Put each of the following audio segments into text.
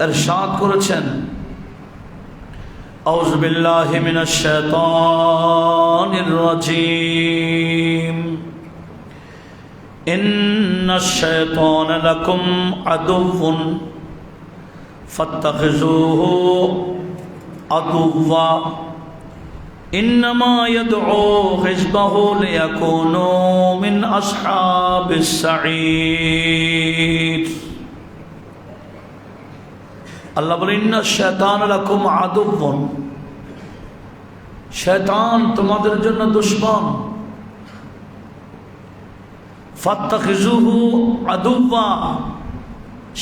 ইরশাদ করেছেন, আউযু বিল্লাহি মিনাশ শাইতানির রাজীম, ইন্নাশ শাইতানা লাকুম আদুউন ফাত্তাখিযুহু আদুওয়া ইন্নামা ইয়াদউ হিজবাহু লিয়াকুনু মিন আসহাবিস সাঈদ। আল্লাহ বলেন, ইন্নাশ শাইতানা লাকুম আদুউন, শয়তান তোমাদের জন্য দুশমন। ফাত্তাখিযুহু আদুওয়া,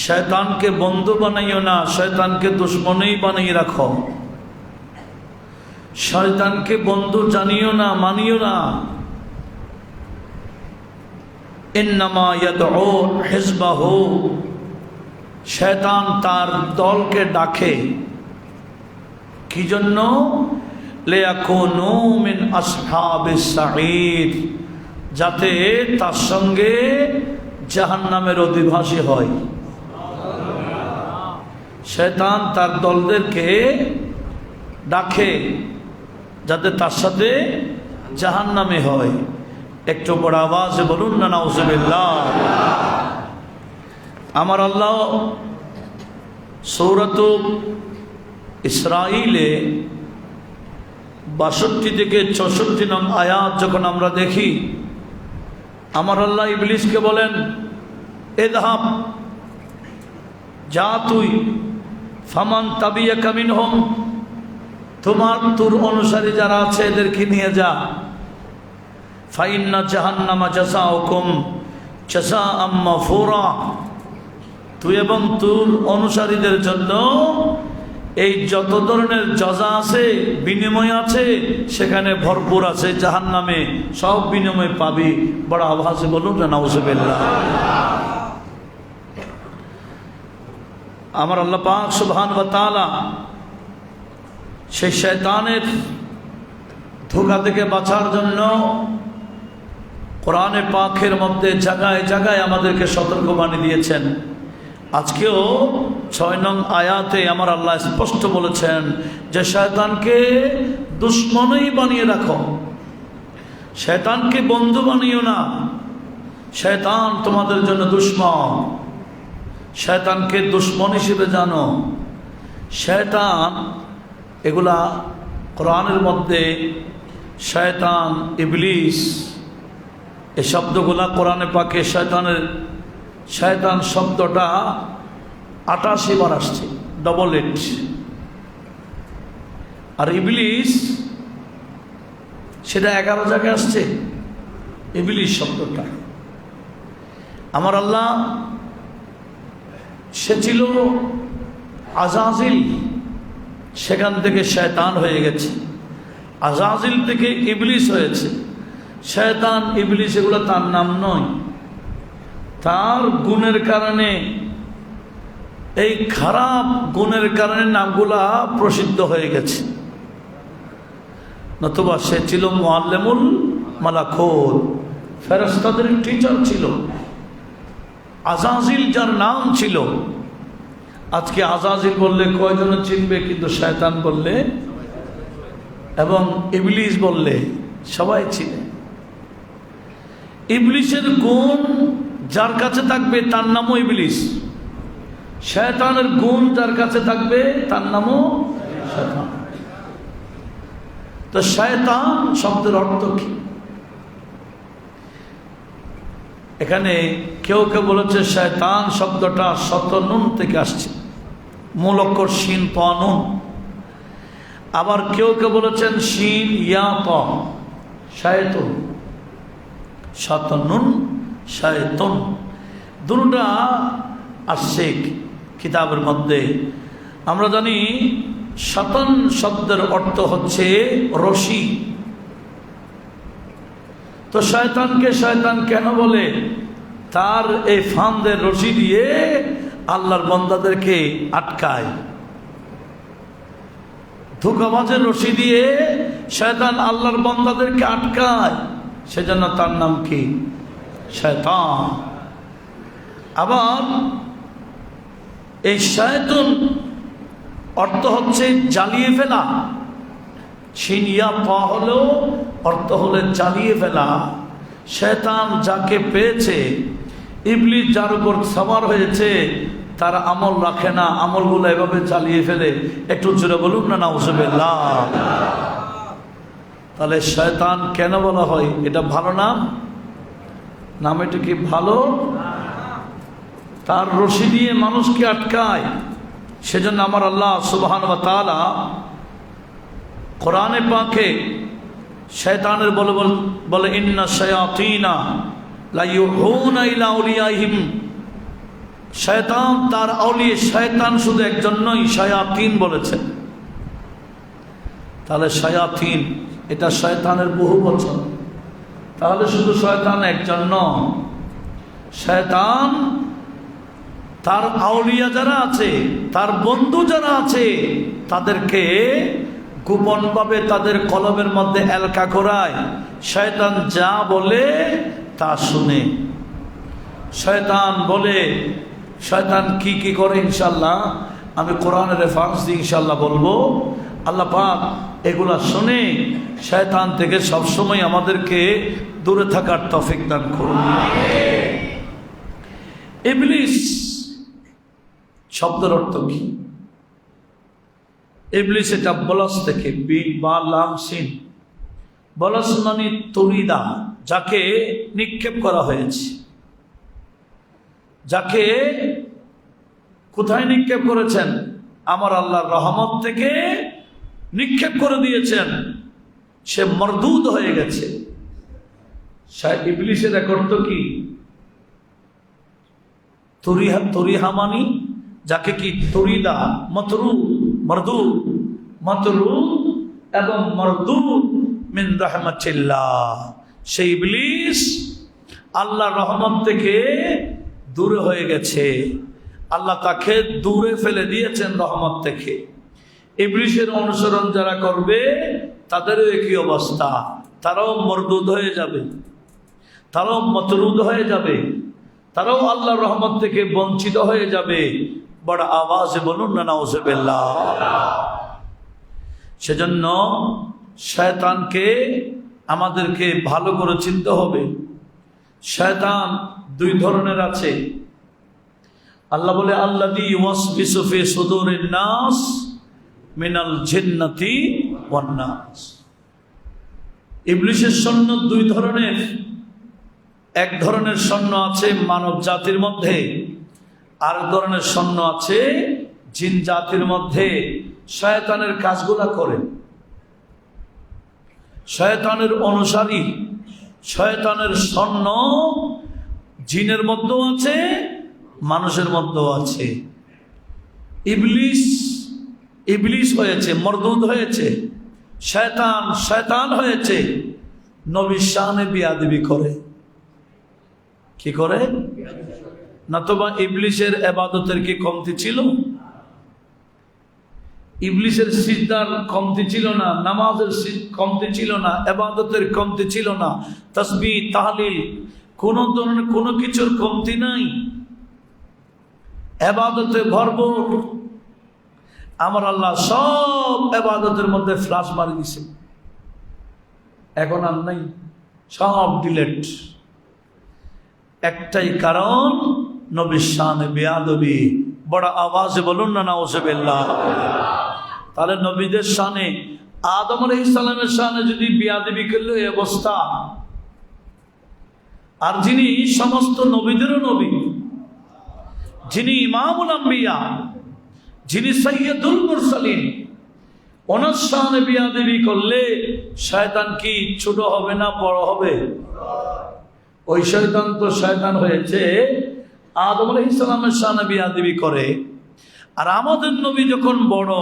শয়তানকে বন্ধু বানাইও না, শয়তানকে দুশমনই বানিয়ে রাখো। শয়তানকে বন্ধু জানিও না, মানিও না। ইন্নামা ইয়াদউ হিজবাহু, শয়তান তার দলকে ডাকে কি জন্য? লিয়াকুনু মিন আসহাবিস সাঈদ, যাতে তার সঙ্গে জাহান্নামের অধিবাসী হয়। শয়তান তার দলদেরকে ডাকে যাতে তার সাথে জাহান্নামে হয়। একটু বড় আওয়াজে বলুন না নাউজুবিল্লাহ। আমার আল্লাহ সূরাত ইসরাঈলে ৬২ থেকে ৬৪ নং আয়াত যখন আমরা দেখি, আমার আল্লাহ ইবলিসকে বলেন, ইযহাব, যা তুই, ফামান তাবিয়াকা মিনহুম, তোর অনুসারী যারা আছে এদেরকে নিয়ে যা। ফাইন্না জাহান্নামা জাযাউকুম জাযাআম মাফুরা, তুই এবং তোর অনুসারীদের জন্য এই যত ধরনের জাযা আছে, বিনিময় আছে, সেখানে ভরপুর আছে। জাহান্নামে সব বিনিময় পাবি। বড় আওয়াজে বলুন না নাউজুবিল্লাহ। আমার আল্লাহ পাক সুবহানাহু ওয়া তাআলা সেই শয়তানের ধোঁকা থেকে বাঁচার জন্য কোরআনে পাকের মধ্যে জায়গায় জায়গায় আমাদেরকে সতর্কবাণী দিয়েছেন। আজকেও ৬ নং আয়াতে আমার আল্লাহ স্পষ্ট বলেছেন যে শয়তানকে দুশমনই বানিয়ে রাখো, শয়তানকে বন্ধু বানিও না। শয়তান তোমাদের জন্য দুশমন, শয়তানকে দুশমন হিসেবে জানো। শয়তান এগুলা কোরআনের মধ্যে শয়তান, ইবলিস, এই শব্দগুলা কোরআনে পাকে শয়তান শব্দটা ৮৮ বার আসছে, ডবল ৮। আর ইবলিস সেটা ১১ জায়গায় আসছে। ইবলিস শব্দটা আমার আল্লাহ, সে ছিল আজাজিল, সেখান থেকে শয়তান হয়ে গেছে। আজাজিল থেকে ইবলিস হয়েছে। শয়তান, ইবলিস এগুলো তার নাম নয়, তার গুণের কারণে, এই খারাপ গুণের কারণে নামগুলা প্রসিদ্ধ হয়ে গেছে। নতুবা সে ছিল মুআল্লিমুল মালাকুত, ফেরেশতাদের টিচার ছিল। আজাজিল যার নাম ছিল, আজকে আজাজিল বললে কয়জন চিনবে, কিন্তু শয়তান বললে এবং ইবলিস বললে সবাই চিনে। ইবলিসের গুণ যার কাছে থাকবে তার নামও ইবলিস, শয়তানের গুণ যার কাছে থাকবে তার নামও শয়তান। তো শয়তান শব্দের অর্থ কি? এখানে কেউ কেউ বলেছে শয়তান শব্দটা শতনুন থেকে আসছে, মূল অক্ষর শিন ত নুন। আবার কেউ কেউ বলেছেন শিন ইয়া ত, শায়তুন, শতনুন শায়তুন, দুটোটা আসছে কিতাবের মধ্যে। আমরা জানি শতন শব্দের অর্থ হচ্ছে রশি। তো শয়তানকে শয়তান কেন বলে? তার এই ফান্দের রশি দিয়ে আল্লাহর বান্দাদেরকে আটকায়। ধোঁকাবাজের রশি দিয়ে শয়তান আল্লাহর বান্দাদেরকে আটকায়, সেজন্য তার নাম কি? শয়তান। আবার এই শায়তান অর্থ হচ্ছে জ্বালিয়ে ফেলা, ছিনিয়া পাওয়া হলেও অর্থ হলে জ্বালিয়ে ফেলা। শয়তান যাকে পেয়েছে, ইবলিস যার উপর সওয়ার হয়েছে, তার আমল রাখে না, আমলগুলো এভাবে জ্বালিয়ে ফেলে। একটু জোরে বলুন না নাউজুবিল্লাহ। তাহলে শয়তান কেন বলা হয়? এটা ভালো নাম? নাম এটা কি ভালো? তার রশি দিয়ে মানুষকে আটকায়। সেজন্য আমার আল্লাহ সুবহানাহু ওয়া তাআলা কোরআনে পাকে শয়তানের বলে ইন্না শায়াতিনা লা ইউহুনা ইলা আউলিয়াহিম। শয়তান তার আউলিয়া, শয়তান শুধু একজন নয়, শায়াতিন বলেছেন। তাহলে শায়াতিন এটা শয়তানের বহু বচন। তাহলে শুধু শয়তান একজন নয়, শয়তান তার আউলিয়া যারা আছে, তার বন্ধু যারা আছে, তাদেরকে গোপনভাবে তাদের কলবের মধ্যে এলকা করায়। শয়তান যা বলে তা শুনে। শয়তান বলে, শয়তান কি কি করে ইনশাল্লাহ আমি কোরআনের রেফারেন্স দিয়ে ইনশাল্লাহ বলবো। আল্লাহ পাক এগুলা শুনে শয়তান থেকে সবসময় আমাদেরকে দূরে থাকার তৌফিক দান করুন। ইবলিস শব্দের অর্থ কি? ইবলিস এটা বলস থেকে, বি বা লাম সিন। বলস মানে তরিদা, যাকে নিক্ষেপ করা হয়েছে। যাকে কোথায় নিক্ষেপ করেছেন? আমার আল্লাহর রহমত থেকে নিক্ষেপ করে দিয়েছেন। সে মরদুদ হয়ে গেছে। ইবলিসের এক অর্থ কি? তরিহা মানি যাকে কি তরিদা, মতরু, মরদু, মতরু এবং মরদু মিন রাহমাতিল্লাহ। সেই ইবলিস আল্লাহর রহমত থেকে দূরে হয়ে গেছে। আল্লাহ তাকে দূরে ফেলে দিয়েছেন রহমত থেকে। ইবলিসের অনুসরণ যারা করবে তাদেরও একই অবস্থা। তারাও মরদুদ হয়ে যাবে, তারাও মতরুদ হয়ে যাবে, তারাও আল্লাহর রহমত থেকে বঞ্চিত হয়ে যাবে। বড় আওয়াজে বলুন না নাউজুবিল্লাহ। সেজন্য শয়তানকে আমাদেরকে ভালো করে চিনতে হবে। শয়তান দুই ধরনের আছে। আল্লাহ বলে আল্লাযী ইউওয়াসবিসু ফি সুদুরিন নাস মিনাল জিন্নাতি ওয়ান নাস। ইবলিসের সৈন্য দুই ধরনের। এক ধরনের সৈন্য আছে মানব জাতির মধ্যে, আর ধরনের সৈন্য আছে জিন জাতির মধ্যে। শয়তানের কাজগুলা করে, শয়তানের অনুসারী, শয়তানের সৈন্য জিনের মধ্যেও আছে, মানুষের মধ্যেও আছে। ইবলিস হয়েছে, মরদুদ হয়েছে, শয়তান হয়েছে। নবীর শানে বিয়াদবি করে। কি করে? নতুবা ইবলিসের ইবাদতের কি কমতি ছিল? ইবলিসের সিজদার কমতি ছিল না, নামাজের কমতি ছিল না, ইবাদতের কমতি ছিল না, তাসবিহ তাহলিল কোন ধরনের কোনো কিছুর কমতি নাই। ইবাদতে ভরপুর। আমার আল্লাহ সব ইবাদতের মধ্যে ফ্লাশ মারি দিছে, এখন আর নাই, সব ডিলেট। একটাই কারণ, নবীর শানে বেয়াদবি। বড় আওয়াজে বলুন না নাউজুবিল্লাহ। তাহলে নবীদের শানে, আদম আলাইহিস সালামের শানে যদি বেয়াদবি করলে এই অবস্থা, আর যিনি সমস্ত নবীদেরও নবী, যিনি ইমামুল আম্বিয়া, যিনি সাইয়্যিদুল মুরসালিন, ওনার শানে বেয়াদবি করলে শয়তান কি ছোট হবে না বড় হবে? ওই শয়তান তো শয়তান হয়েছে আদম আলাইহিস সালামের শানে বেয়াদবি করে। আর আমাদের নবী যখন বড়,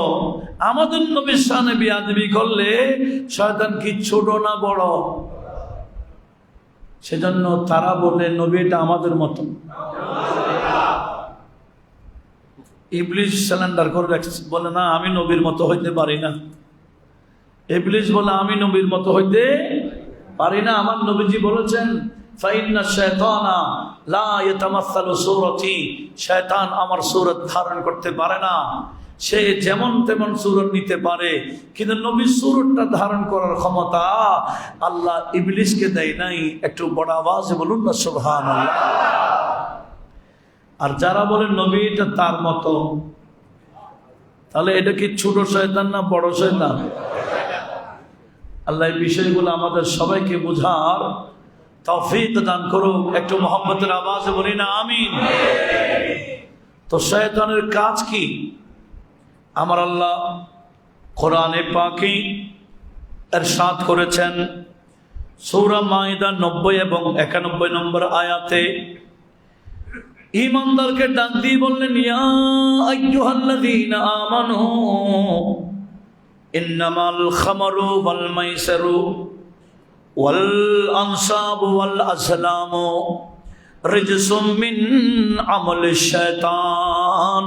আমাদের নবীর শানে বেয়াদবি করলে শয়তান কি ছোট না বড়? সেজন্য তারা বলে নবী এটা আমাদের মতো। ইবলিস স্যালেন্ডার করে রাখছে, বলে না আমি নবীর মতো হইতে পারি না। ইবলিস বলে আমি নবীর মতো হইতে পারি না। আমার নবীজি বলেছেন ফাইন্না শায়তানা লা ইয়াতামাসসালু সূরাতি, শয়তান আমার সূরত ধারণ করতে পারে না। সে যেমন তেমন সূরত নিতে পারে, কিন্তু নবীর সূরতটা ধারণ করার ক্ষমতা আল্লাহ ইবলিসকে দেয় নাই। একটু বড় আওয়াজে বলুন না সুবহানাল্লাহ। আর যারা বলে নবী এটা তার মতো, তাহলে এটা কি ছোট শয়তান না বড় শয়তান? আল্লাহ এই বিষয়গুলো আমাদের সবাইকে বোঝার তৌফিক দান করুক। একটু মুহাম্মদের আওয়াজে বলি না আমিন। তো শয়তানের কাজ কি? আমার আল্লাহ কোরআনে পাকে ইরশাদ করেছেন সূরা মাইদা 90 এবং 91 নম্বর আয়াতে, ঈমানদারকে ডাক দিয়ে বললেন, ইয়া আইয়ুহাল্লাযীনা আমানু ইন্নামাল খামরু ওয়াল মাইসিরু ওয়াল আনসাবু ওয়াল আজলামু রিজসুম মিন আমালিশ শায়তান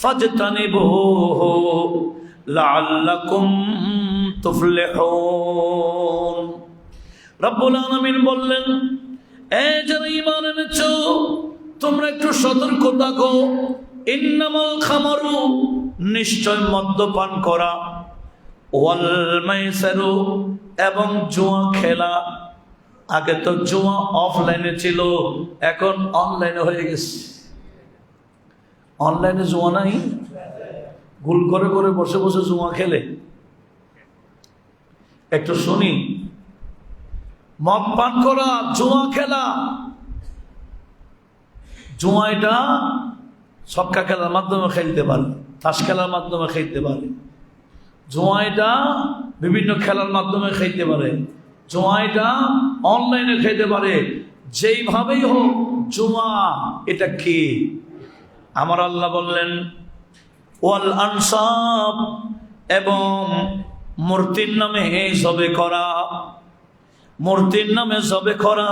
ফাজতানিবুহু লাআল্লাকুম তুফলিহুন। রব্বুল আলামিন বললেন, এ যারা ঈমান এনেছো তোমরা একটু সতর্ক থাকো। ইন্নামাল খামারু, নিশ্চয় মদ্যপান করা, ওয়াল মাইসিরু, এবং জুয়া খেলা। আগে তো জুয়া অফলাইনে ছিল, এখন অনলাইনে হয়ে গেছে। অনলাইনে জুয়া নাই, গুল করে করে বসে বসে জুয়া খেলে। একটু শুনি, মদ পান করা, জুয়া খেলা। জুয়া এটা ছক্কা খেলার মাধ্যমে খেলতে পারে, তাস খেলার মাধ্যমে খেলতে পারে। জুয়া এটা বিভিন্ন খেলার মাধ্যমে খেলতে পারে। জুয়া এটা অনলাইনে খেলতে পারে। যেইভাবেই হোক জুয়া এটা কি? আমার আল্লাহ বললেন, ওয়াল আনসাব, এবং মূর্তির নামে জবে করা। মূর্তির নামে জবে করা,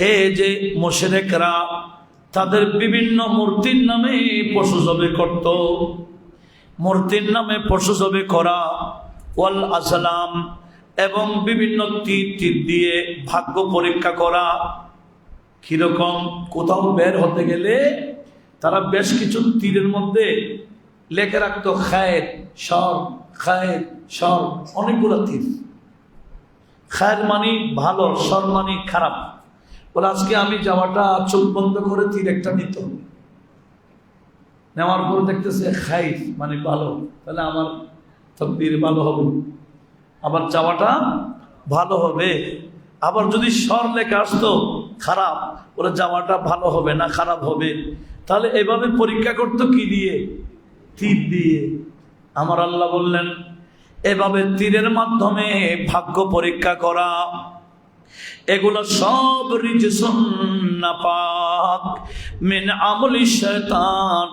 এই যে মুশরিকরা তাদের বিভিন্ন মূর্তির নামে পশু জবে করত। মূর্তির নামে পশু জবে করা। ওয়াল আজলাম, এবং বিভিন্ন তীর দিয়ে ভাগ্য পরীক্ষা করা। কিরকম? কোথাও বের হতে গেলে তারা বেশ কিছু তীরের মধ্যে লেখে রাখতো খায়ের শর, খায়ের শর, অনেকগুলো তীর। খায়ের মানি ভালো, শর মানি খারাপ। বলে আজকে আমি যাওয়াটা চোখ বন্ধ করে তীর একটা নিত, নেওয়ার পর দেখতেছে খাইর মানে ভালো, তাহলে আমার তকদির ভালো হবে, আবার যাওয়াটা ভালো হবে। আবার যদি শর লেখা আসতো খারাপ, বলে যাওয়াটা ভালো হবে না খারাপ হবে। তাহলে এভাবে পরীক্ষা করতো কি দিয়ে? তীর দিয়ে। আমার আল্লাহ বললেন, এভাবে তীরের মাধ্যমে ভাগ্য পরীক্ষা করা, এগুলো সব রিজসুন নাপাক মিন আমলি শয়তান,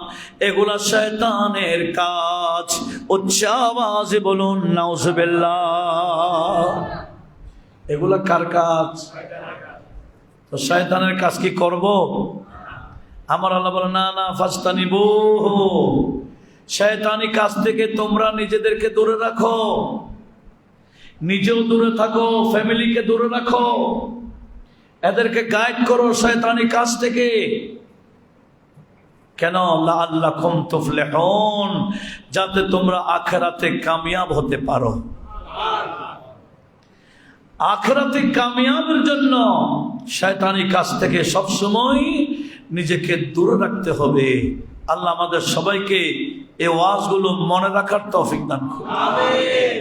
এগুলা শয়তানের কাজ। উচ্চ আওয়াজে বলুন নাউজুবিল্লাহ। এগুলা কার কাজ? তো শয়তানের কাজ কি করব? আমার আল্লাহ বলে, না না, ফাজতানিবুহু, শয়তানি কাজ থেকে তোমরা নিজেদেরকে দূরে রাখো, নিজেও দূরে থাকো, ফ্যামিলিকে দূরে রাখো, এদেরকে গাইড করো শয়তানি কাজ থেকে। কেন? লাআল্লাকুম তুফলিহুন, যাতে তোমরা আখিরাতে কামিয়াব হতে পারো। আখিরাতে কামিয়াবের জন্য শয়তানি কাজ থেকে সবসময় নিজেকে দূরে রাখতে হবে। আল্লাহ আমাদের সবাইকে এই ওয়াজগুলো মনে রাখার তৌফিক দান করুন। আমিন।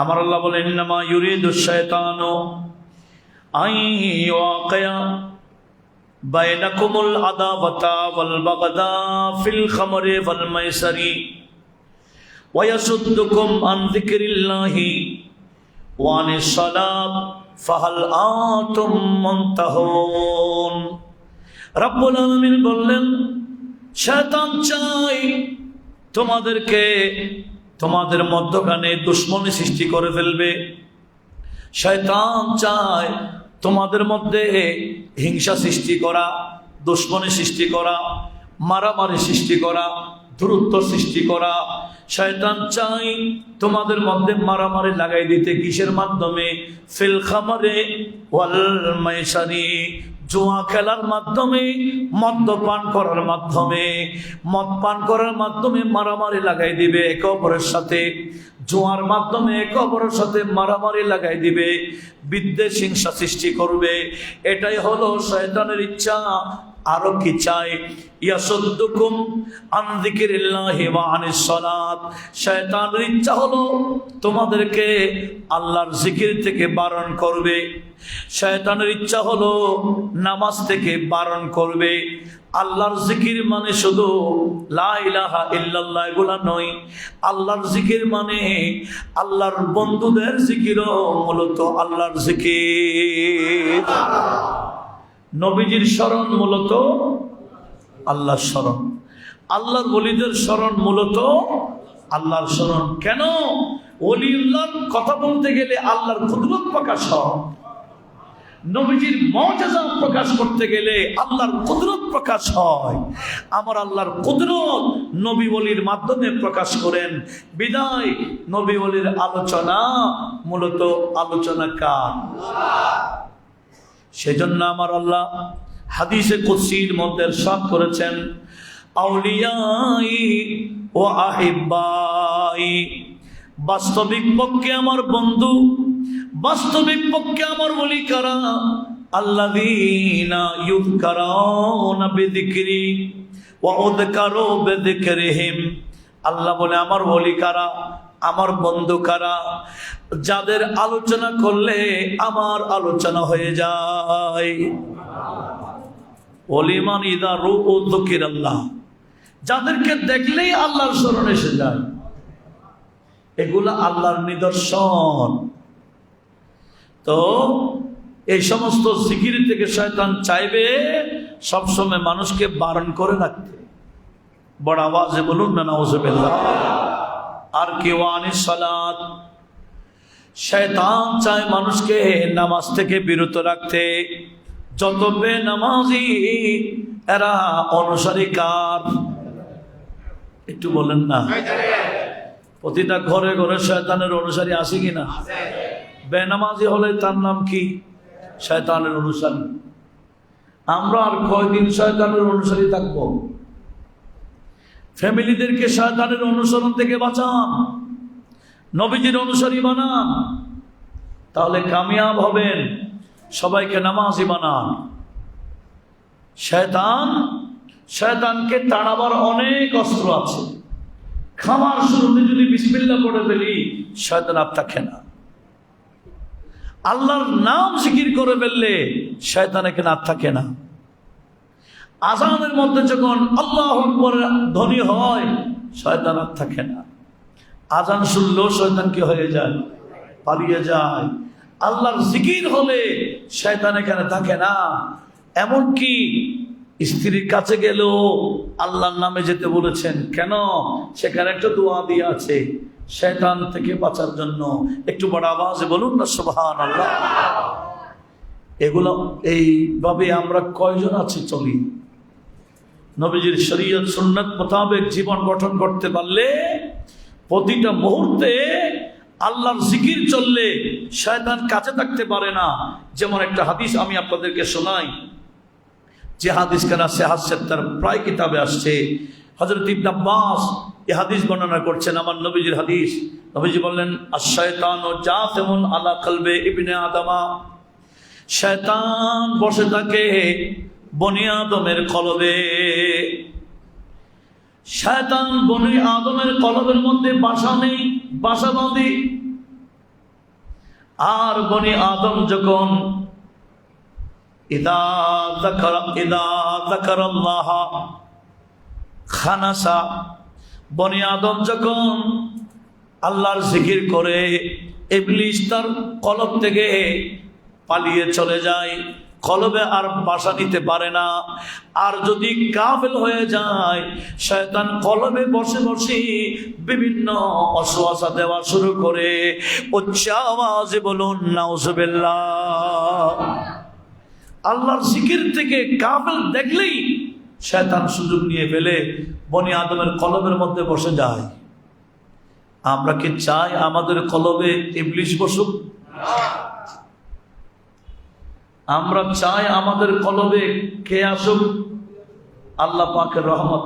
আমার আল্লাহ বলেন, ইন্নামা ইউরিদুশ শায়তানু আন ইউকিয়া বাইনাকুমুল আদাওয়াতা ওয়াল বাগদা ফিল খামরি ওয়াল মাইসিরি ওয়া ইয়াসুদ্দুকুম আন যিকরিল্লাহি ওয়া আনিস সালাত ফাহাল আনতুম মুনতাহুন। রব্বুল আলামিন বললেন, শয়তান চাই তোমাদেরকে, তোমাদের মধ্যখানে দুশ্মনী সৃষ্টি করে ফেলবে। শয়তান চায় তোমাদের মধ্যে হিংসা সৃষ্টি করা, দুশ্মনী সৃষ্টি করা, মারামারি সৃষ্টি করা, দূরত্ব সৃষ্টি করা। শয়তান চাই তোমাদের মধ্যে মারামারি লাগাই দিতে। কিসের মাধ্যমে? ফিল খামারে ওয়াল মাইসারি, জুয়া খেলার মাধ্যমে, মদ্যপান করার মাধ্যমে। মদ পান করার মাধ্যমে মারামারি লাগাই দিবে একে অপরের সাথে, জুয়ার মাধ্যমে একে অপরের সাথে মারামারি লাগাই দিবে, বিদ্বেষ হিংসা সৃষ্টি করবে। এটাই হলো শয়তানের ইচ্ছা। আরো কি চাই? ইয়াসুদ্দুকুম আন যিকিরিল্লাহি ওয়া আনিস সালাত। শয়তানের ইচ্ছা হলো তোমাদেরকে আল্লাহর জিকির থেকে বারণ করবে। শয়তানের ইচ্ছা হলো নামাজ থেকে বারণ করবে। আল্লাহর জিকির মানে শুধু লা ইলাহা ইল্লাল্লাহ এগুলা নয়। আল্লাহর জিকির মানে আল্লাহর বন্ধুদের জিকিরও মূলত আল্লাহর জিকির। নবীজির স্মরণ মূলত আল্লাহর স্মরণ, আল্লাহর ওলিদের স্মরণ মূলত আল্লাহর স্মরণ। কেন? ওলিউল্লাহর কথা বলতে গেলে আল্লাহর কুদরত প্রকাশ হয়, নবীজির মুজিজা প্রকাশ করতে গেলে আল্লাহর কুদরত প্রকাশ হয়। আমার আল্লাহর কুদরত নবী ওলির মাধ্যমে প্রকাশ করেন। বিদায় নবী ওলির আলোচনা মূলত আলোচনা কার? সেজন্য আমার আল্লাহ হাদিসে কুদসির মধ্যে ইরশাদ করেছেন, আউলিয়াই ও আহিব্বাই, বাস্তবিক পক্ষে আমার বন্ধু, বাস্তবিক পক্ষে আমার ওলি কারা? আল্লাযীনা ইউযকারুনা বিযিকরি ওয়া উযকারু বিযিকরিহিম। আল্লাহ বলে আমার ওলি কারা, আমার বন্ধু কারা? যাদের আলোচনা করলে আমার আলোচনা হয়ে যায়। ওলিমান ইযা রুউ যুকিরাল্লাহ, যাদেরকে দেখলেই আল্লাহর স্মরণ এসে যায়। এগুলা আল্লাহর নিদর্শন। তো এই সমস্ত জিকির থেকে শয়তান চাইবে সবসময় মানুষকে বারণ করে রাখতে। বড় আওয়াজে বলুন না নাউযুবিল্লাহ। আর কি? ওয়া আনিস সালাত, শয়তান চায় মানুষকে নামাজ থেকে বিরত রাখতে। যত বেনামাজি এরা অনুসারী কার? একটু বলেন না। প্রতিটা ঘরে ঘরে শয়তানের অনুসারী আছে কিনা? বেনামাজি হলে তার নাম কি? শয়তানের অনুসারী। আমরা আর কয়দিন শয়তানের অনুসারী থাকবো? ফ্যামিলিদেরকে শয়তানের অনুসরণ থেকে বাঁচান, নবীজির অনুসারী বানান, তাহলে কামিয়াব হবেন। সবাইকে নামাজি বানান। শয়তানকে তাড়াবার অনেক অস্ত্র আছে। খামার শুরুতে যদি বিসমিল্লাহ পড়ে ফেলি, শয়তান আর থাকে না। আল্লাহর নাম জিকির করে ফেললে শয়তান এখানে আর থাকে না। আজানের মধ্যে যখন আল্লাহু আকবার ধ্বনি হয়, শয়তান আর থাকে না। আজান শুনলেও শয়তান কি হয়ে যায়? পালিয়ে যায়। আল্লাহর জিকির হলে শয়তান এখানে থাকে না। এমনকি স্ত্রীর কাছে গেলেও আল্লাহর নামে যেতে বলেছেন। কেন? সেখানে একটা দোয়া দিয়ে আছে শয়তান থেকে বাঁচার জন্য। একটু বড় আওয়াজে বলুন না সুবহানাল্লাহ। এগুলো এইভাবে আমরা কয়জন আছি চলি? নবীজির শরীয়ত সুন্নাত মোতাবেক জীবন গঠন করতে পারলে প্রতিটা মুহূর্তে আল্লাহর জিকির চললে শয়তান কাছে থাকতে পারে না। যেমন একটা হাদিস আমি আপনাদেরকে শোনাই, যে হাদিস কেনা সিহাহ সিত্তার প্রায় কিতাবে আসছে। হযরত ইবনে আব্বাস এই হাদিস বর্ণনা করছেন, আমার নবীজির হাদিস। নবীজি বললেন, আশ-শায়তানু জাথিমুন আলা কলবে ইবনে আদমা, শয়তান বসে থাকে বনি আদমের কলবে। শয়তান বনি আদমের কলবের মধ্যে বাসা নেই, বাসা বাঁধে। আর বনি আদম যখন ইদা যাকারাল্লাহ খানাসা, বনি আদম যখন আল্লাহর জিকির করে, ইবলিস তার কলব থেকে পালিয়ে চলে যায়, কলবে আর বাসা নিতে পারে না। আর যদি কাফেল হয়ে যায়, শয়তান কলবে বসে বসে বিভিন্ন ওয়াসওয়াসা দেওয়া শুরু করে। উচ্চ আওয়াজে বলুন নাউযুবিল্লাহ। আল্লাহর জিকির থেকে কাফেল দেখলেই শয়তান সুযোগ নিয়ে ফেলে বনি আদমের কলবের মধ্যে বসে যায়। আমরা কি চাই আমাদের কলবে ইবলিশ বসুক? আমরা চাই আমাদের কলবে কে আসুক? আল্লাহ পাকের রহমত,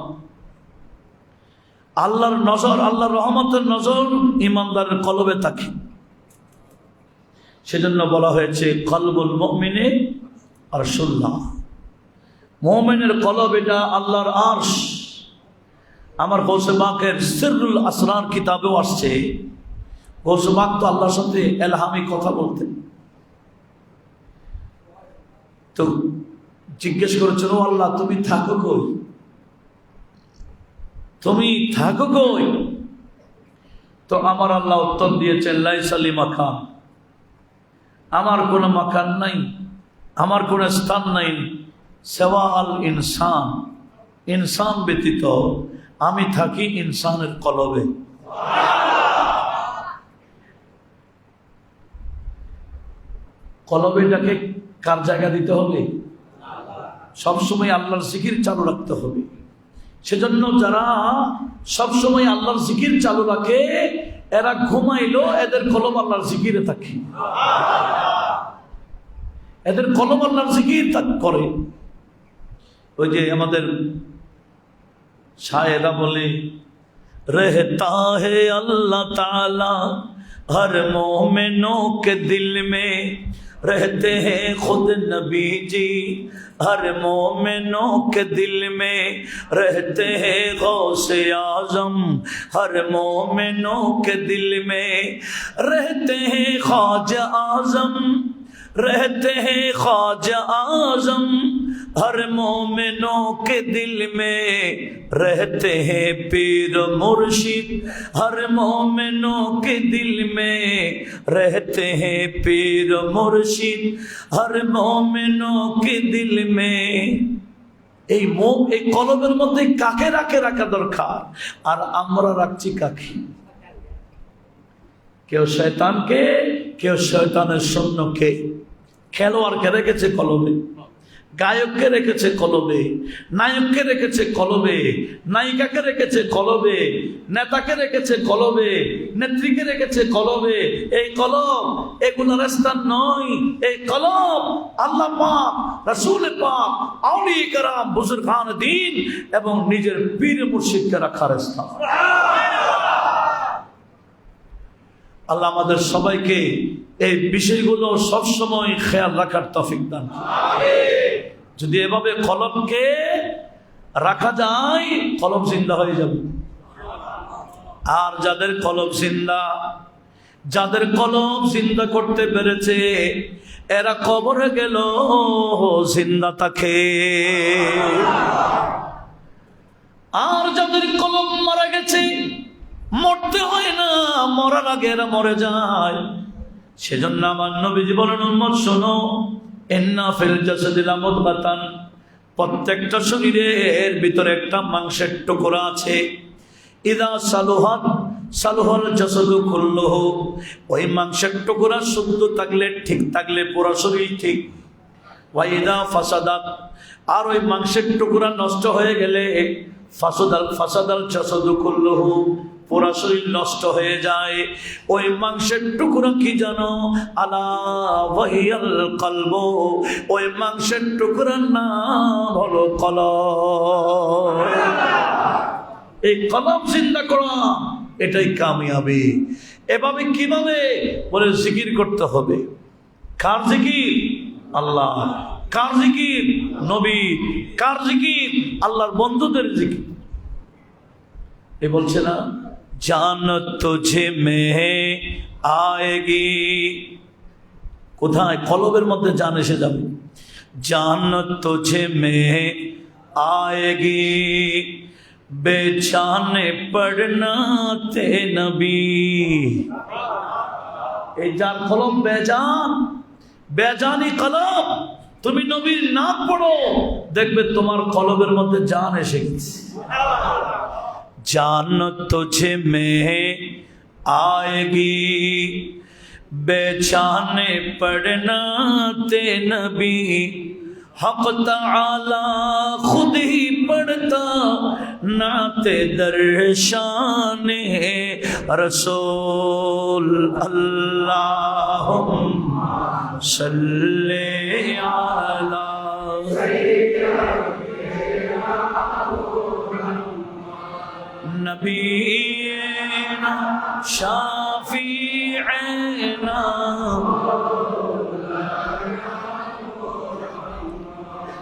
আল্লাহর নজর, আল্লাহর রহমতের নজর ইমানদারের কলবে থাকে। সেজন্য বলা হয়েছে কলবুল মুমিনে আরশুল্লাহ, মুমিনের কলব এটা আল্লাহর আরশ। আমার গৌসে পাকের সিররুল আসরার কিতাবেও আসছে, গৌসে পাক তো আল্লাহর সাথে এলহামি কথা বলতেন। তো জিজ্ঞেস করেছেন, ও আল্লাহ তুমি থাকো কই, তুমি থাকো কই? তো আমার আল্লাহ উত্তর দিয়েছেন, লাইসা লি মাকান, আমার কোনো মাকান নাই, আমার কোনো স্থান নাই, সেওয়া আল ইনসান, ইনসান ব্যতীত আমি থাকি ইনসানের কলবে। কলবেটাকে কার জায়গা দিতে হবে? সবসময় আল্লাহর জিকির চালু রাখতে হবে। সেজন্য যারা সবসময় আল্লাহর জিকির চালু রাখে, এরা ঘুমাইলো এদের কলব আল্লাহর জিকিরে থাকে, এদের কলব আল্লাহর জিকির করে। ওই যে আমাদের শায়েরা বলে, रहता है अल्लाह ताला हर मोमिनों के दिल में, रहते हैं खुद नबी जी हर मोमिनों के दिल में, रहते हैं गौसे आजम हर मोमिनों के दिल में, रहते हैं ख्वाजा आजम, रहते हैं ख्वाजा आजम हर मोमिनों के दिल में, रहते हैं पीर मुर्शिद हर मोमिनों के दिल में, रहते हैं पीर मुर्शिद हर मोमिनों के दिल में। এই কলবের মধ্যে কাকে রাখা দরকার, আর আমরা রাখছি কাকে? কেউ শয়তানকে, কেউ শয়তানের সৈন্যকে। খেলোয়াড়কে রেখেছে কলবে, গায়ককে রেখেছে কলবে, নায়ককে রেখেছে কলবে, নায়িকাকে রেখেছে কলবে, নেতাকে রেখেছে কলবে, নেত্রীকে রেখেছে কলবে। এই কলব এগুলোর স্থান নয়। এই কলব আল্লাহ পাক, রাসূল পাক, আউলিয়া কেরাম, বুজুর্গান দ্বীন এবং নিজের পীর মুর্শিদকে রাখার স্থান। আল্লাহ আমাদের সবাইকে এই বিষয়গুলো সবসময় খেয়াল রাখার তৌফিক দান। যদি এভাবে কলবকে রাখা যায়, কলব জিন্দা হয়ে যাবে। আর যাদের কলব জিন্দা, যাদের কলব জিন্দা করতে পেরেছে, এরা কবরে গেল জিন্দা থাকে। আর যাদের কলব মারা গেছে, মরতে হয় না, মরার আগে এরা মরে যায়। সেজন্য আমার নবীজি বলেন, উম্মত শোনো, ইন্না ফিল জাসাদি লামুদগাতান, প্রত্যেকটা শরীরের ভিতরে একটা মাংসের টুকরা আছে। ইদা সালুহাত সালুহাল জাসাদু কুল্লুহু, ওই মাংসের টুকরা শুদ্ধ থাকলে, ঠিক থাকলে পুরো শরীর ঠিক। ওয়া ইদা ফাসাদাত, আর ওই মাংসের টুকরা নষ্ট হয়ে গেলে, ফাসাদাল জাসাদু কুল্লুহু, পুরা শরীর নষ্ট হয়ে যায়। ওই মাংসের টুকরা কি জানো? আলা ওয়াহিয়াল কলবু, ওই মাংসের টুকরার নাম হলো কলব। এই কলব জিন্দা করা, এটাই কামিয়াবি। এভাবে কিভাবে? বলে জিকির করতে হবে। কার জিকির? আল্লাহ। কার জিকির? নবী। কার জিকির? আল্লাহর বন্ধুদের জিকির। এ বলছে না, জান তুঝে মেহে আয়েগি, কোথায়? কলবের মধ্যে জান এসে যাবে। জান তুঝে মেহে আয়েগি, বেচানে পড়না তে নবী। এই যার কলব বেজান, বেজানি কলব, তুমি নবীর নাম পড়ো, দেখবে তোমার কলবের মধ্যে জান এসে গেছে। जान तुझे में आएगी, बेचाने पड़ना ते नबी हक़ ताला खुद ही पढ़ता नाते दर्शाने रसूल अल्लाहुम्मा सल्ले अला नबीना शाफीना।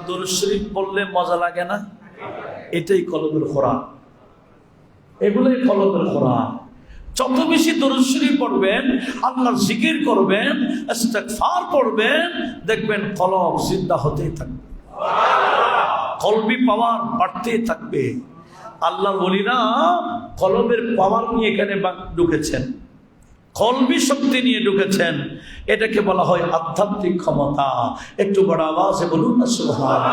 दुरूद शरीफ বললে মজা লাগে না? এটাই কলবের খোরাক, এগুলোই কলবের খোরাক। যত বেশি দুরূদ শরীফ পড়বেন, আল্লাহর জিকির করবেন, ইস্তিগফার পড়বেন, দেখবেন কলব জিন্দা হতেই থাকবে, কলবি পাওয়ার বাড়তেই থাকবে। আল্লাহর ওলিরা কলবের পাওয়ার নিয়ে এখানে ঢুকেছেন, কলবি শক্তি নিয়ে ঢুকেছেন। এটাকে বলা হয় আধ্যাত্মিক ক্ষমতা। একটু বড় আওয়াজে বলুন না সুবহানাল্লাহ।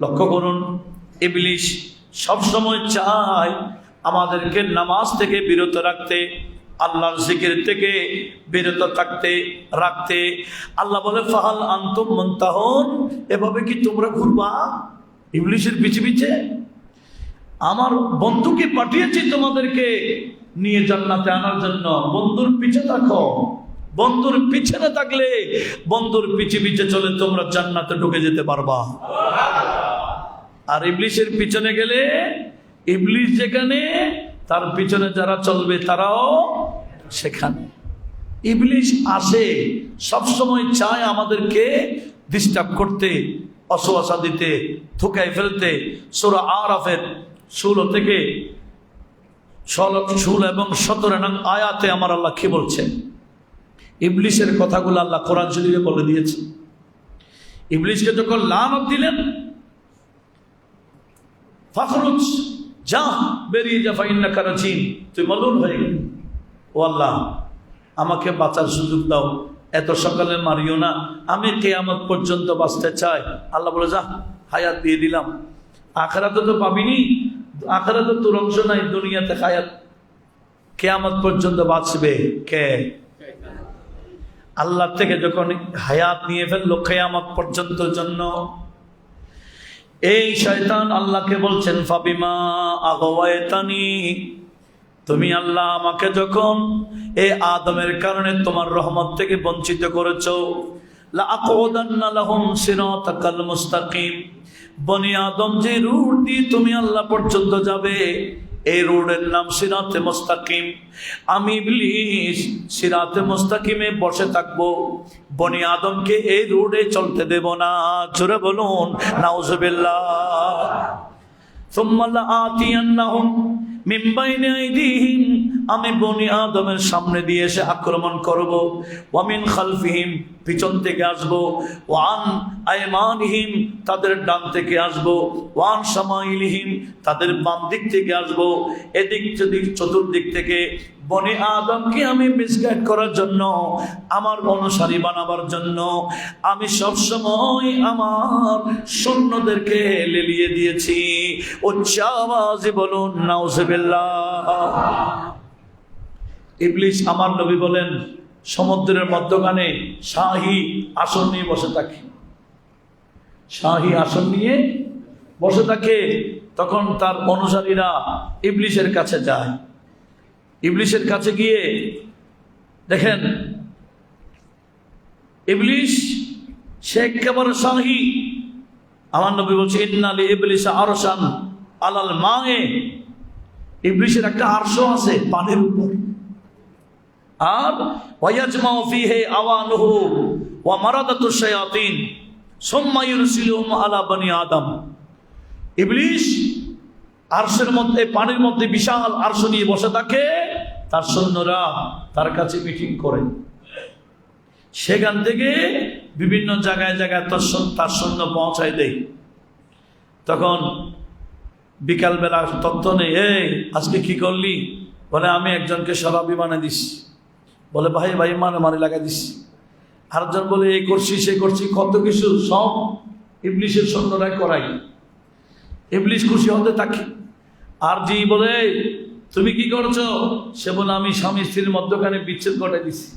লক্ষ্য করুন, ইবলিস সবসময় চায় আমাদেরকে নামাজ থেকে বিরত রাখতে, আল্লাহর জিকির থেকে বিরত রাখতে। আল্লাহ বলে ফাহাল আনতুম মুনতাহুন, এভাবে কি তোমরা ঘুরবা ইবলিসের পিছে পিছে? আমার বন্ধুকে পাঠিয়েছি তোমাদেরকে নিয়ে জান্নাতে আনার জন্য, বন্ধুর পিছে থাকো। বন্ধুর পিছনে থাকলে, বন্ধুর পিছে পিছে চলে তোমরা জান্নাতে ঢুকে যেতে পারবা। আর ইবলিসের পিছনে গেলে, ইবলিস যেখানে তার পিছনে যারা চলবে তারাও সেখানে। ইবলিস আসে সবসময়, চায় আমাদেরকে ডিস্টার্ব করতে, অসুয়াশা দিতে, ধোঁকায় ফেলতে। সূরা আরাফের 16 থেকে 16 এবং 17 নং আয়াতে আমার আল্লাহ কি বলছেন? ইবলিসের কথাগুলো আল্লাহ কোরআন শরীফে বলে দিয়েছে। ইবলিসকে যখন লানত দিলেন, ফাখরুজ, যা বেরিয়ে যা, ফাইন্নাকা রাজিম, তুই মালুন হয়ে গেলি। ও আল্লাহ, আমাকে বাঁচার সুযোগ দাও, এত সকালে মারিও না, আমি কিয়ামত পর্যন্ত বাঁচতে চাই। আল্লাহ বলে, যা, হায়াত দিয়ে দিলাম, আখিরাতে তো পাবিনি, আখিরাতে তোর অংশ নাই, দুনিয়াতে হায়াত, কিয়ামত পর্যন্ত বাঁচবে কে? আল্লাহ থেকে যখন হায়াত নিয়ে ফেললো কিয়ামত পর্যন্ত জন্য, এই শয়তান আল্লাহকে বলছেন, ফাবিমা আগওয়াইতানি, তুমি আল্লাহ আমাকে যখন এই আদমের কারণে তোমার রহমত থেকে বঞ্চিত করেছো, লা আকুদান্না লাহুম সিরাতাকাল মুস্তাকিম, বনি আদম যে রুট দিয়ে তুমি আল্লাহ পর্যন্ত যাবে, এই রোডের নাম সিরাতে মুস্তাকিম। আমি ইবলিস সিরাতে মুস্তাকিমে বসে থাকবো, বনি আদমকে এই রোডে চলতে দেব না। জোরে বলুন নাউজুবিল্লাহ। সুম্মা লাআতিয়ান্নাহুম মিন বাইনি আইদিহিম, আমি বনি আদমের সামনে দিয়ে এসে আক্রমণ করব, ওয়া মিন খালফিহিম, পিছন থেকে আসবো, ওয়ান আইমানিহিম, তাদের ডান থেকে আসবো, ওয়ান শামাইলিহিম, তাদের বাম দিক থেকে আসবো। এদিক সেদিক চতুর্দিক থেকে বনি আদমকে আমি মিসগাইড করার জন্য, আমার অনুসারী বানাবার জন্য আমি সবসময় আমার সৈন্যদেরকে লেলিয়ে দিয়েছি। উচ্চ আওয়াজে বলুন নাউজুবিল্লাহ। ইবলিস, আমার নবী বলেন, সমুদ্রের মধ্যখানে শাহী আসন নিয়ে বসে থাকে, শাহী আসন নিয়ে বসে থাকে। তখন তার অনুসারীরা ইবলিসের কাছে যায়। ইবলিসের কাছে গিয়ে দেখেন ইবলিস সে একেবারে শাহী। আমার নবী বলছে, ইন্নালি ইবলিস আরশান আলাল মায়ে, ইবলিসের একটা আরশ আছে পানির উপর। আর ওয়ায়াজমাউ ফিহি আওয়ানুহু ওয়া মারাদাতুশ শায়াতিন সুম্মা ইউরসিলুহুম আলা বনি আদম। ইবলিস আরশের মধ্যে, পানির মধ্যে বিশাল আরশ নিয়ে বসে থাকে, তার সৈন্যরা তার কাছে মিটিং করে। সেখান থেকে বিভিন্ন জায়গায় জায়গায় তার সৈন্য পৌঁছায় দেয়। তখন বিকালবেলা তথ্য নেই, এই আজকে কি করলি? বলে, আমি একজনকে শরাবি বানিয়ে দিছি। বলে, ভাই মারামারি লাগাই দিছি। আরেকজন বলে, এই করছি সে করছি, কত কিছু সব ইবলিসের সৈন্যরাই করাই। ইবলিস খুশি হতে থাকে। আর জি বলে, তুমি কি করছো? সে বলে, আমি স্বামী স্ত্রীর মধ্যখানে বিচ্ছেদ ঘটাই দিছি,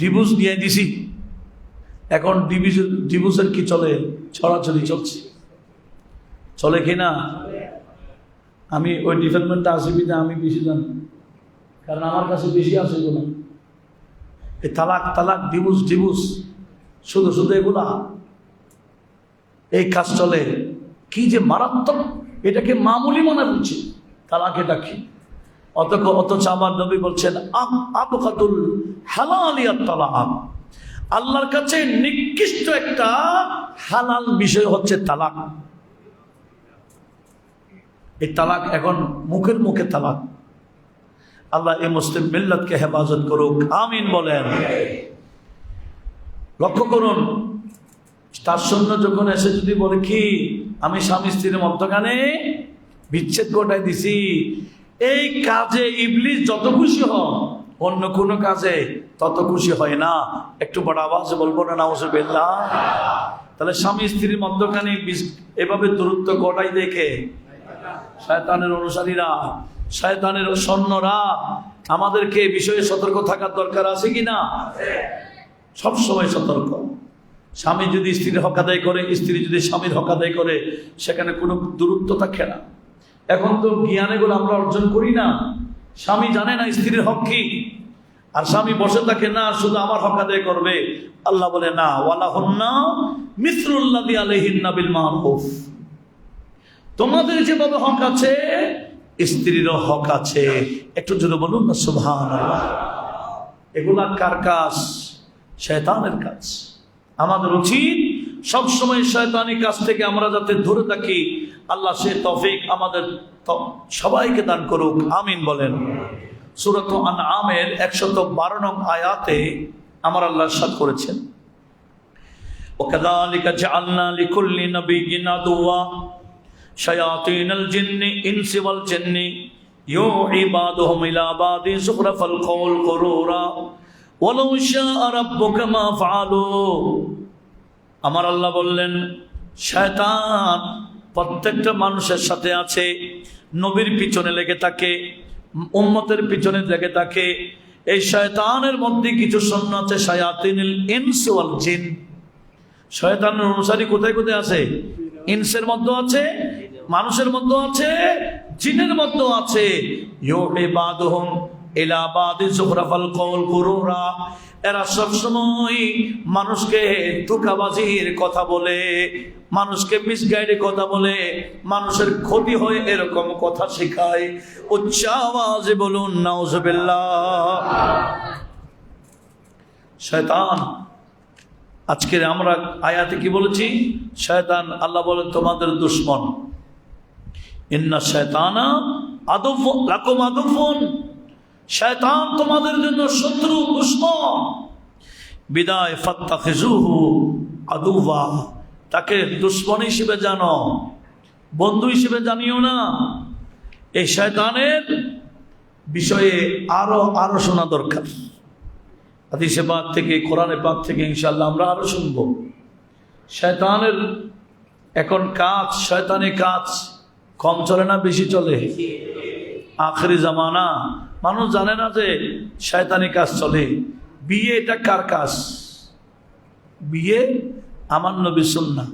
ডিভোর্স দিয়ে দিছি। এখন ডিভোর্সের কি চলে? ছড়াছড়ি চলছে, চলে কিনা? আমি ওই ডিপার্টমেন্টে আসি বিনা আমি বেশি জানি, কারণ আমার কাছে বেশি আছে এগুলো। এই তালাক ডিভোর্স শুধু এগুলা এই কাজ চলে। কি যে মারাত্মক, এটাকে মামুলি মনে হচ্ছে তালাক। এটা কি? অথচ আমার নবী বলছেন আবগাতুল হালালিয়াত তালাক, আল্লাহর কাছে নিকৃষ্ট একটা হালাল বিষয় হচ্ছে তালাক। এই তালাক এখন মুখে তালাক। আল্লাহ এই মুসলিম মিল্লাতকে হেফাজত করুক, আমিন বলেন। লক্ষ্য করুন, তার সৈন্য যখন এসে যদি বলে কি আমি স্বামী স্ত্রীর মধ্যখানে বিচ্ছেদ ঘটাই দিছি, এই কাজে ইবলিস যত খুশি হয় অন্য কোনো কাজে তত খুশি হয় না। একটু বড় আওয়াজে বলবো না নাউজুবিল্লাহ? তাহলে স্বামী স্ত্রীর মধ্যখানে এভাবে দূরত্ব ঘটাই দেখে শয়তানের অনুসারীরা, শয়তানের সৈন্যরা। আমাদেরকে বিষয়ে সতর্ক থাকার দরকার আছে কিনা? সবসময় সতর্ক। স্বামী যদি স্ত্রীর হক আদায় করে, স্ত্রী যদি স্বামীর হক আদায় করে, সেখানে কোনো দূরত্ব থাকে না। এখন তো জ্ঞানেগুলো আমরা অর্জন করি না। স্বামী জানে না স্ত্রীর হক কি, আর স্বামী বসে থাকে না শুধু আমার হক আদায় করবে। আল্লাহ বলে না, ওয়ালাহুন্না মিসলুল্লাযী আলাইহিন্না বিল মারুফ, তোমাদের যেভাবে হক আছে স্ত্রীরও হক আছে। একটু জোরে বলুন না সুবহানাল্লাহ। এগুলা কার কাজ? শয়তানের কাজ। আমাদের উচিত সবসময় শয়তানি কাজ থেকে আমরা যাতে দূরে থাকি। আল্লাহ সে তৌফিক আমাদের সবাইকে দান করুক, আমিন বলেন। সূরা আনআমের 112 নং আয়াতে আমার আল্লাহ ইরশাদ করেছেন, ওয়াকাযালিকা জাআলনা লিকুল্লি নাবিয়্যিন আদুওয়া শায়াতিনাল জিন্নি ইনসি ওয়াল জিন্নি ইউহি বাদুহুম ইলা বাদি যুখরাফাল কওল গুরুরা ওয়ালাউ শাআ রাব্বুকা মা ফাআলু। আমার আল্লাহ বললেন, শয়তান প্রত্যেকটা মানুষের সাথে আছে, নবীর পিছনে লেগে থাকে, উম্মতের পিছনে লেগে থাকে। এই শয়তানের মধ্যে কিছু সৈন্য আছে, শায়াতিনুল ইনস ওয়াল জিন। শয়তানের অনুসারী কোথায় কোথায় আছে? ইনসের মধ্যে আছে, মানুষের মধ্যে আছে, জিনের মধ্যে আছে। ইউহি বাদুহুম ইলা বাদি যুখরাফাল কওল গুরুরা, এরা সবসময় মানুষকে ধোঁকাবাজির কথা বলে, মানুষকে মিসগাইডের কথা বলে, মানুষের ক্ষতি হয় এরকম কথা শেখায়। উচ্চ আওয়াজে বলুন নাউজুবিল্লাহ। শয়তান, আজকের আমরা আয়াতে কি বলেছি? শয়তান, আল্লাহ বলেন তোমাদের দুশমন। ইন্না শায়তানা আদুফুন লাকুম আদুফুন, শয়তান তোমাদের জন্য শত্রু, দুশমন। বিদায় ফাত্তাখিজুহু আদুওয়া, তাকে দুশমন হিসেবে জানো, বন্ধু হিসেবে জানিও না। এই শয়তানের বিষয়ে আরো শোনা দরকার। হাদিসে পাক থেকে, কোরআনে পাক থেকে ইনশাআল্লাহ আমরা আরো শুনবো। শয়তানের এখন কাজ, শয়তানি কাজ কম চলে না বেশি চলে? আখেরি জামানা, মানুষ জানে না যে শয়তানি কাজ চলে। বিয়ে এটা কার কাজ? বিয়ে আমার নবীর সুন্নাহ,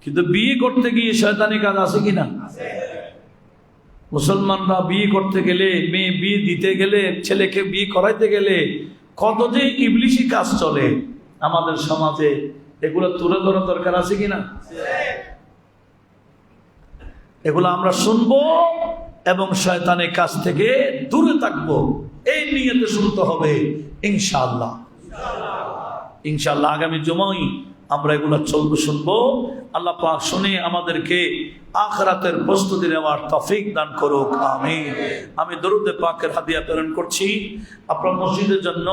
কিন্তু বিয়ে করতে গিয়ে শয়তানি কাজ আছে কিনা? মুসলমানরা বিয়ে করতে গেলে, মেয়ে বিয়ে দিতে গেলে, ছেলেকে বিয়ে করাইতে গেলে কত যে ইবলিশি কাজ চলে আমাদের সমাজে, এগুলো তুলে ধরা দরকার আছে কিনা? এগুলো আমরা শুনবো এবং শয়তানের কাছ থেকে দূরে থাকবো, এই নিয়তে শুনতে হবে ইনশাআল্লাহ। ইনশাআল্লাহ আগামী জুমায় আমরা এগুলো চলবো, শুনবো। আল্লাহ পাক শুনে আমাদেরকে আখিরাতের প্রস্তুতি নেওয়ার তৌফিক দান করুক, আমিন। আমি দরুদ পাকের হাদিয়া প্রেরণ করছি আপনার মসজিদের জন্য।